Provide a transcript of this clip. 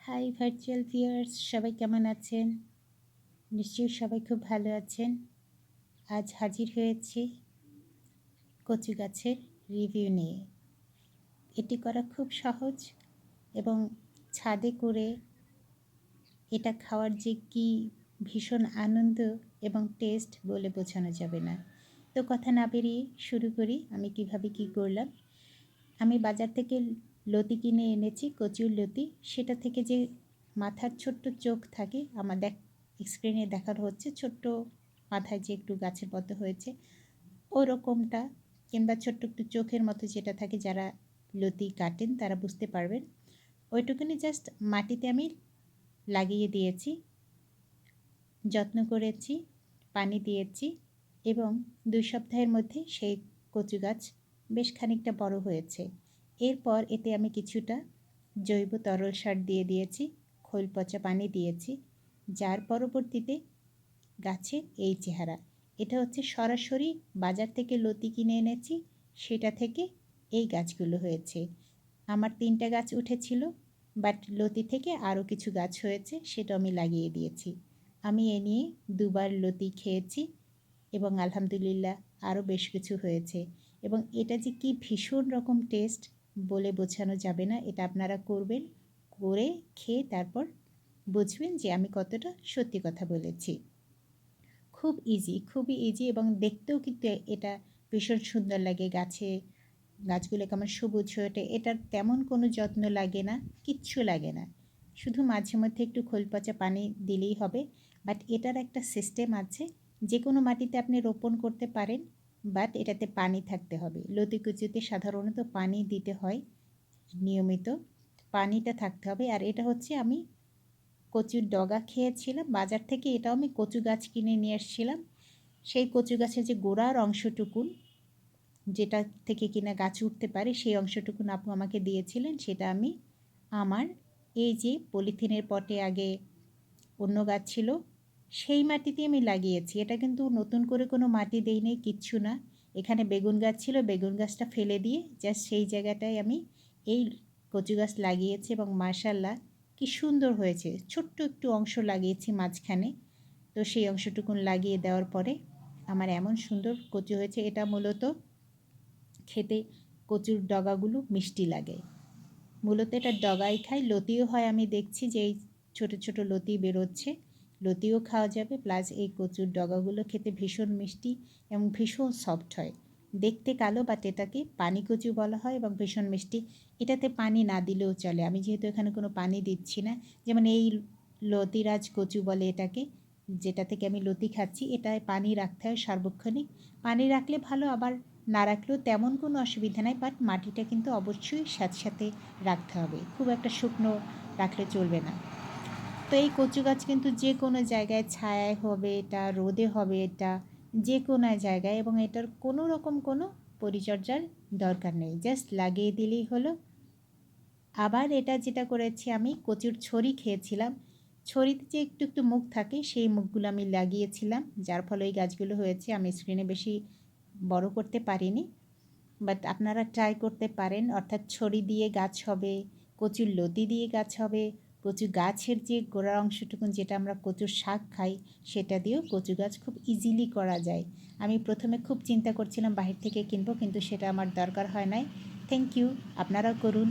High virtual viewers, সবাই কেমন আছেন? নিশ্চয়ই সবাই খুব ভালো আছেন। আজ হাজির হয়েছি কচু গাছের রিভিউ নিয়ে। এটি করা খুব সহজ এবং ছাদে করে এটা খাওয়ার যে কি ভীষণ আনন্দ এবং টেস্ট বলে বোঝানো যাবে না। তো কথা না বেরিয়ে শুরু করি আমি কিভাবে কি করলাম। আমি বাজার থেকে লতি কিনে এনেছি, কচুর লতি। সেটা থেকে যে মাথার ছোট্ট চোখ থাকে, আমার স্ক্রিনে দেখানো হচ্ছে ছোট্ট মাথায় যে একটু গাছের মতো হয়েছে ওরকমটা, কিংবা ছোট্ট একটু চোখের মতো যেটা থাকে, যারা লতি কাটেন তারা বুঝতে পারবেন। ওইটুকুনি জাস্ট মাটিতে আমি লাগিয়ে দিয়েছি, যত্ন করেছি, পানি দিয়েছি এবং 2 সপ্তাহের মধ্যে সেই কচু গাছ বেশ খানিকটা বড় হয়েছে। এরপর এতে আমি কিছুটা জৈব তরল সার দিয়ে দিয়েছি, খৈল পচা পানি দিয়েছি, যার পরবর্তীতে গাছের এই চেহারা। এটা হচ্ছে সরাসরি বাজার থেকে লতি কিনে এনেছি, সেটা থেকে এই গাছগুলো হয়েছে। আমার 3টা গাছ উঠেছিল, বাট লতি থেকে আরও কিছু গাছ হয়েছে, সেটা আমি লাগিয়ে দিয়েছি। আমি এ নিয়ে 2বার লতি খেয়েছি এবং আলহামদুলিল্লাহ আরও বেশ কিছু হয়েছে। এবং এটা যে কি ভীষণ রকম টেস্ট বলে বোঝানো যাবে না। এটা আপনারা করবেন, করে খেয়ে তারপর বুঝবেন যে আমি কতটা সত্যি কথা বলেছি। খুব ইজি, খুবই ইজি এবং দেখতেও কিন্তু এটা ভীষণ সুন্দর লাগে। গাছগুলো কেমন সবুজ হয়ে ওঠে। এটার তেমন কোনো যত্ন লাগে না, কিচ্ছু লাগে না, শুধু মাঝে মধ্যে একটু খোল পচা পানি দিলেই হবে। বাট এটার একটা সিস্টেম আছে, যে কোনো মাটিতে আপনি রোপণ করতে পারেন, বাট এটাতে পানি থাকতে হবে। লতি কচুতে সাধারণত পানি দিতে হয় নিয়মিত, পানিটা থাকতে হবে। আর এটা হচ্ছে আমি কচুর ডগা খেয়েছিলাম বাজার থেকে, এটাও আমি কচু গাছ কিনে নিয়ে এসেছিলাম। সেই কচু গাছের যে গোড়ার অংশটুকুন, যেটা থেকে কিনা গাছ উঠতে পারে, সেই অংশটুকুন আপু আমাকে দিয়েছিলেন। সেটা আমি আমার এই যে পলিথিনের পটে আগে অন্য গাছ ছিল সেই মাটিতে আমি লাগিয়েছি। এটা কিন্তু নতুন করে কোনো মাটি দেই নেই, কিচ্ছু না। এখানে বেগুন গাছ ছিল, বেগুন গাছটা ফেলে দিয়ে জাস্ট সেই জায়গাটায় আমি এই কচু গাছ লাগিয়েছি এবং মাশাআল্লাহ কি সুন্দর হয়েছে। ছোট্ট একটু অংশ লাগিয়েছি মাঝখানে, তো সেই অংশটুকুন লাগিয়ে দেওয়ার পরে আমার এমন সুন্দর কচু হয়েছে। এটা মূলত খেতে কচুর ডগাগুলো মিষ্টি লাগে, মূলত এটা ডগাই খাই। লতিও হয়, আমি দেখছি যে এই ছোটো ছোটো লতি বেরোচ্ছে, লতিও খাওয়া যাবে। প্লাস এই কচুর ডগাগুলো খেতে ভীষণ মিষ্টি এবং ভীষণ সফট হয়। দেখতে কালো, বাট এটাকে পানি কচু বলা হয় এবং ভীষণ মিষ্টি। এটাতে পানি না দিলেও চলে, আমি যেহেতু এখানে কোনো পানি দিচ্ছি না। যেমন এই লতিরাজ কচু বলে এটাকে, যেটা থেকে আমি লতি খাচ্ছি, এটায় পানি রাখতে হয় সার্বক্ষণিক। পানি রাখলে ভালো, আবার না রাখলেও তেমন কোনো অসুবিধা নাই, বাট মাটিটা কিন্তু অবশ্যই স্যাঁতস্যাঁতে রাখতে হবে, খুব একটা শুকনো রাখলে চলবে না। তো এই কচু গাছ কিন্তু যে কোনো জায়গায় ছায়ায় হবে, এটা রোদে হবে, এটা যে কোনো জায়গায়, এবং এটার কোনো রকম কোনো পরিচর্যার দরকার নেই, জাস্ট লাগিয়ে দিলেই হলো। আবার এটা যেটা করেছি, আমি কচুর ছড়ি খেয়েছিলাম, ছড়িতে যে একটু একটু মুখ থাকে সেই মুখগুলো আমি লাগিয়েছিলাম, যার ফলে এই গাছগুলো হয়েছে। আমি স্ক্রিনে বেশি বড় করতে পারিনি, বাট আপনারা ট্রাই করতে পারেন। অর্থাৎ ছড়ি দিয়ে গাছ হবে, কচুর লতি দিয়ে গাছ হবে, কচু গাছের যে গোড়ার অংশটুকুন যেটা আমরা কচুর শাক খাই, সেটা দিয়েও কচু গাছ খুব ইজিলি করা যায়। আমি প্রথমে খুব চিন্তা করছিলাম বাহির থেকে কিনবো, কিন্তু সেটা আমার দরকার হয় নাই। থ্যাংক ইউ, আপনারাও করুন।